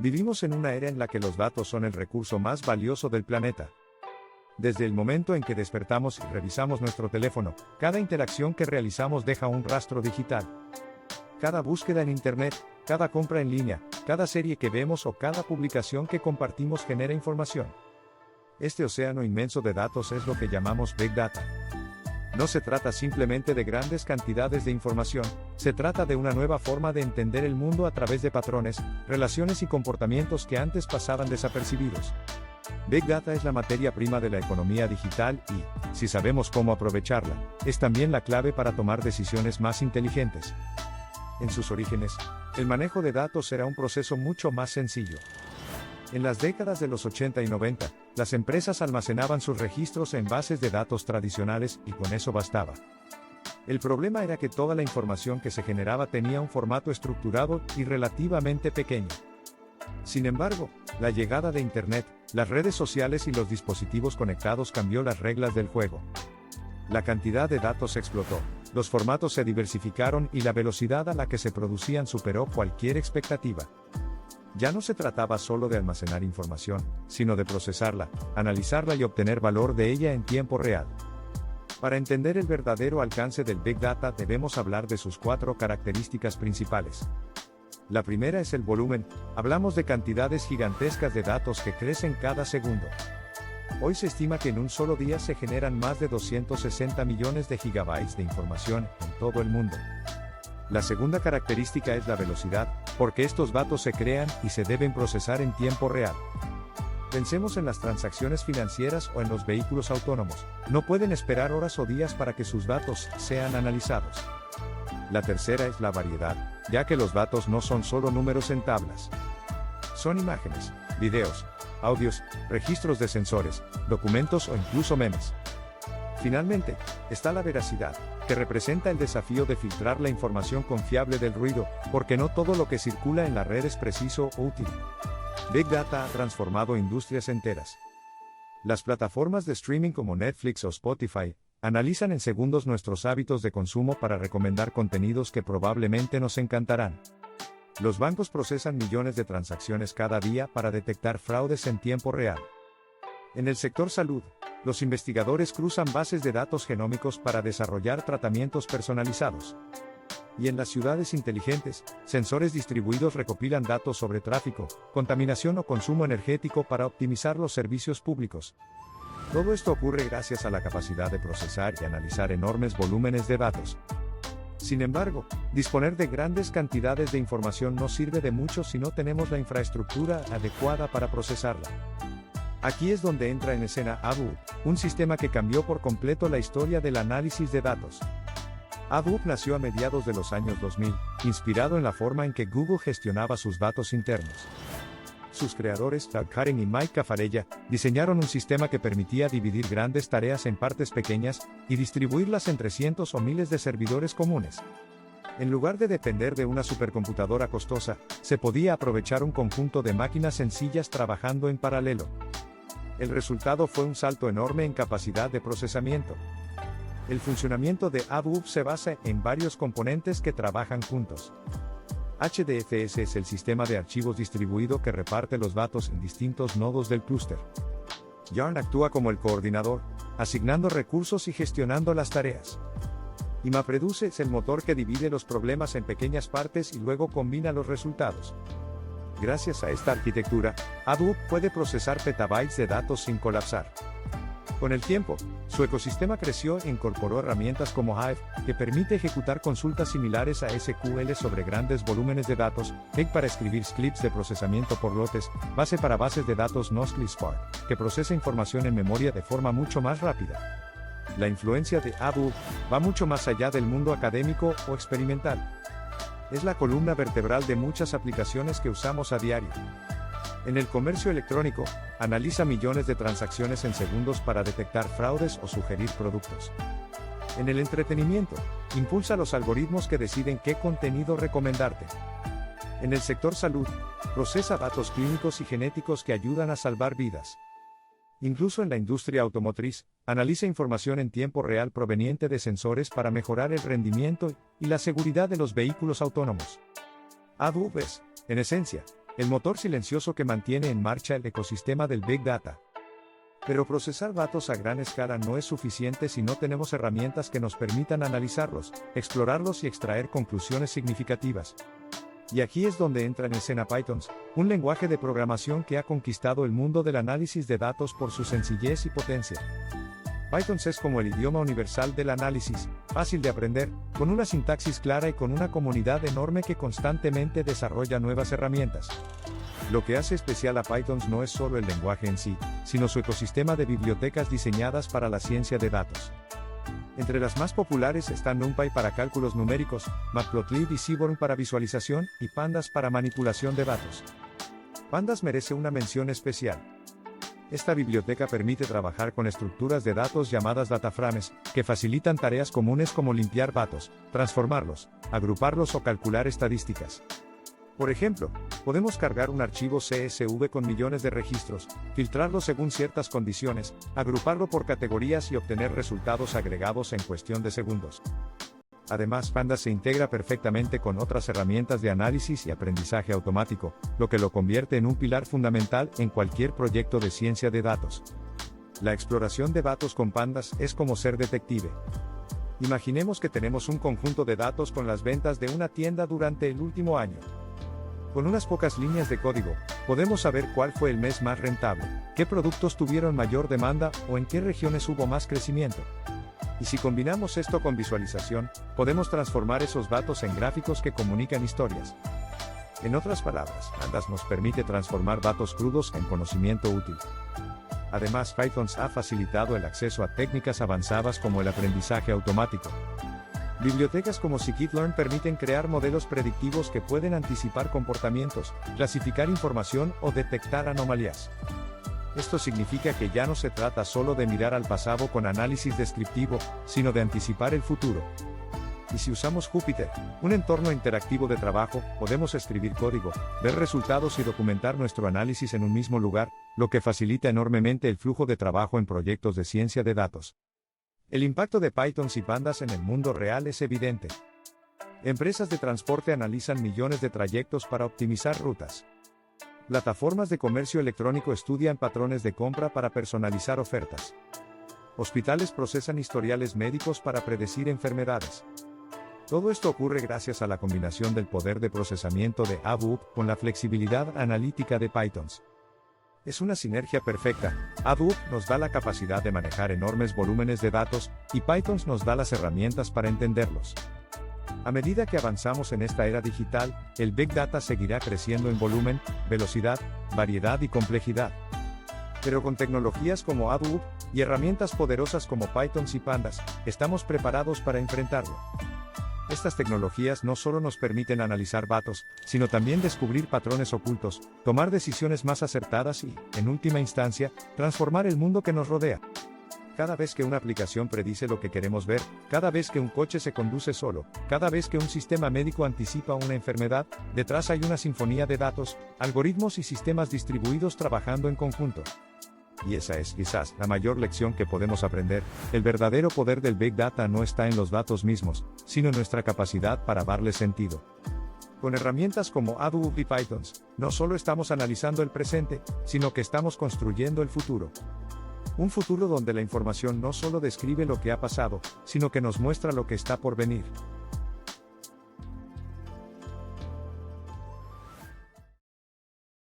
Vivimos en una era en la que los datos son el recurso más valioso del planeta. Desde el momento en que despertamos y revisamos nuestro teléfono, cada interacción que realizamos deja un rastro digital. Cada búsqueda en Internet, cada compra en línea, cada serie que vemos o cada publicación que compartimos genera información. Este océano inmenso de datos es lo que llamamos Big Data. No se trata simplemente de grandes cantidades de información, se trata de una nueva forma de entender el mundo a través de patrones, relaciones y comportamientos que antes pasaban desapercibidos. Big Data es la materia prima de la economía digital y, si sabemos cómo aprovecharla, es también la clave para tomar decisiones más inteligentes. En sus orígenes, el manejo de datos era un proceso mucho más sencillo. En las décadas de los 80 y 90, las empresas almacenaban sus registros en bases de datos tradicionales y con eso bastaba. El problema era que toda la información que se generaba tenía un formato estructurado y relativamente pequeño. Sin embargo, la llegada de Internet, las redes sociales y los dispositivos conectados cambió las reglas del juego. La cantidad de datos explotó, los formatos se diversificaron y la velocidad a la que se producían superó cualquier expectativa. Ya no se trataba solo de almacenar información, sino de procesarla, analizarla y obtener valor de ella en tiempo real. Para entender el verdadero alcance del Big Data debemos hablar de sus 4 características principales. La primera es el volumen, hablamos de cantidades gigantescas de datos que crecen cada segundo. Hoy se estima que en un solo día se generan más de 260 millones de gigabytes de información en todo el mundo. La segunda característica es la velocidad, porque estos datos se crean y se deben procesar en tiempo real. Pensemos en las transacciones financieras o en los vehículos autónomos, no pueden esperar horas o días para que sus datos sean analizados. La tercera es la variedad, ya que los datos no son solo números en tablas. Son imágenes, videos, audios, registros de sensores, documentos o incluso memes. Finalmente, está la veracidad, que representa el desafío de filtrar la información confiable del ruido, porque no todo lo que circula en la red es preciso o útil. Big Data ha transformado industrias enteras. Las plataformas de streaming como Netflix o Spotify analizan en segundos nuestros hábitos de consumo para recomendar contenidos que probablemente nos encantarán. Los bancos procesan millones de transacciones cada día para detectar fraudes en tiempo real. En el sector salud, los investigadores cruzan bases de datos genómicos para desarrollar tratamientos personalizados. Y en las ciudades inteligentes, sensores distribuidos recopilan datos sobre tráfico, contaminación o consumo energético para optimizar los servicios públicos. Todo esto ocurre gracias a la capacidad de procesar y analizar enormes volúmenes de datos. Sin embargo, disponer de grandes cantidades de información no sirve de mucho si no tenemos la infraestructura adecuada para procesarla. Aquí es donde entra en escena Hadoop, un sistema que cambió por completo la historia del análisis de datos. Hadoop nació a mediados de los años 2000, inspirado en la forma en que Google gestionaba sus datos internos. Sus creadores, Doug Karen y Mike Caffarella, diseñaron un sistema que permitía dividir grandes tareas en partes pequeñas y distribuirlas entre cientos o miles de servidores comunes. En lugar de depender de una supercomputadora costosa, se podía aprovechar un conjunto de máquinas sencillas trabajando en paralelo. El resultado fue un salto enorme en capacidad de procesamiento. El funcionamiento de Hadoop se basa en varios componentes que trabajan juntos. HDFS es el sistema de archivos distribuido que reparte los datos en distintos nodos del clúster. Yarn actúa como el coordinador, asignando recursos y gestionando las tareas. Y MapReduce es el motor que divide los problemas en pequeñas partes y luego combina los resultados. Gracias a esta arquitectura, Hadoop puede procesar petabytes de datos sin colapsar. Con el tiempo, su ecosistema creció e incorporó herramientas como Hive, que permite ejecutar consultas similares a SQL sobre grandes volúmenes de datos, Egg para escribir scripts de procesamiento por lotes, Base para bases de datos Noscli Spark, que procesa información en memoria de forma mucho más rápida. La influencia de Hadoop va mucho más allá del mundo académico o experimental. Es la columna vertebral de muchas aplicaciones que usamos a diario. En el comercio electrónico, analiza millones de transacciones en segundos para detectar fraudes o sugerir productos. En el entretenimiento, impulsa los algoritmos que deciden qué contenido recomendarte. En el sector salud, procesa datos clínicos y genéticos que ayudan a salvar vidas. Incluso en la industria automotriz, analiza información en tiempo real proveniente de sensores para mejorar el rendimiento y la seguridad de los vehículos autónomos. Hadoop es, en esencia, el motor silencioso que mantiene en marcha el ecosistema del Big Data. Pero procesar datos a gran escala no es suficiente si no tenemos herramientas que nos permitan analizarlos, explorarlos y extraer conclusiones significativas. Y aquí es donde entra en escena Python, un lenguaje de programación que ha conquistado el mundo del análisis de datos por su sencillez y potencia. Python es como el idioma universal del análisis, fácil de aprender, con una sintaxis clara y con una comunidad enorme que constantemente desarrolla nuevas herramientas. Lo que hace especial a Python no es solo el lenguaje en sí, sino su ecosistema de bibliotecas diseñadas para la ciencia de datos. Entre las más populares están NumPy para cálculos numéricos, Matplotlib y Seaborn para visualización, y Pandas para manipulación de datos. Pandas merece una mención especial. Esta biblioteca permite trabajar con estructuras de datos llamadas dataframes, que facilitan tareas comunes como limpiar datos, transformarlos, agruparlos o calcular estadísticas. Por ejemplo, podemos cargar un archivo CSV con millones de registros, filtrarlo según ciertas condiciones, agruparlo por categorías y obtener resultados agregados en cuestión de segundos. Además, Pandas se integra perfectamente con otras herramientas de análisis y aprendizaje automático, lo que lo convierte en un pilar fundamental en cualquier proyecto de ciencia de datos. La exploración de datos con Pandas es como ser detective. Imaginemos que tenemos un conjunto de datos con las ventas de una tienda durante el último año. Con unas pocas líneas de código, podemos saber cuál fue el mes más rentable, qué productos tuvieron mayor demanda o en qué regiones hubo más crecimiento. Y si combinamos esto con visualización, podemos transformar esos datos en gráficos que comunican historias. En otras palabras, Pandas nos permite transformar datos crudos en conocimiento útil. Además, Python ha facilitado el acceso a técnicas avanzadas como el aprendizaje automático. Bibliotecas como scikit-learn permiten crear modelos predictivos que pueden anticipar comportamientos, clasificar información o detectar anomalías. Esto significa que ya no se trata solo de mirar al pasado con análisis descriptivo, sino de anticipar el futuro. Y si usamos Jupyter, un entorno interactivo de trabajo, podemos escribir código, ver resultados y documentar nuestro análisis en un mismo lugar, lo que facilita enormemente el flujo de trabajo en proyectos de ciencia de datos. El impacto de Python y Pandas en el mundo real es evidente. Empresas de transporte analizan millones de trayectos para optimizar rutas. Plataformas de comercio electrónico estudian patrones de compra para personalizar ofertas. Hospitales procesan historiales médicos para predecir enfermedades. Todo esto ocurre gracias a la combinación del poder de procesamiento de Hadoop con la flexibilidad analítica de Python. Es una sinergia perfecta. Hadoop nos da la capacidad de manejar enormes volúmenes de datos, y Python nos da las herramientas para entenderlos. A medida que avanzamos en esta era digital, el Big Data seguirá creciendo en volumen, velocidad, variedad y complejidad. Pero con tecnologías como Hadoop, y herramientas poderosas como Python y Pandas, estamos preparados para enfrentarlo. Estas tecnologías no solo nos permiten analizar datos, sino también descubrir patrones ocultos, tomar decisiones más acertadas y, en última instancia, transformar el mundo que nos rodea. Cada vez que una aplicación predice lo que queremos ver, cada vez que un coche se conduce solo, cada vez que un sistema médico anticipa una enfermedad, detrás hay una sinfonía de datos, algoritmos y sistemas distribuidos trabajando en conjunto. Y esa es, quizás, la mayor lección que podemos aprender. El verdadero poder del Big Data no está en los datos mismos, sino en nuestra capacidad para darle sentido. Con herramientas como Hadoop y Python, no solo estamos analizando el presente, sino que estamos construyendo el futuro. Un futuro donde la información no solo describe lo que ha pasado, sino que nos muestra lo que está por venir.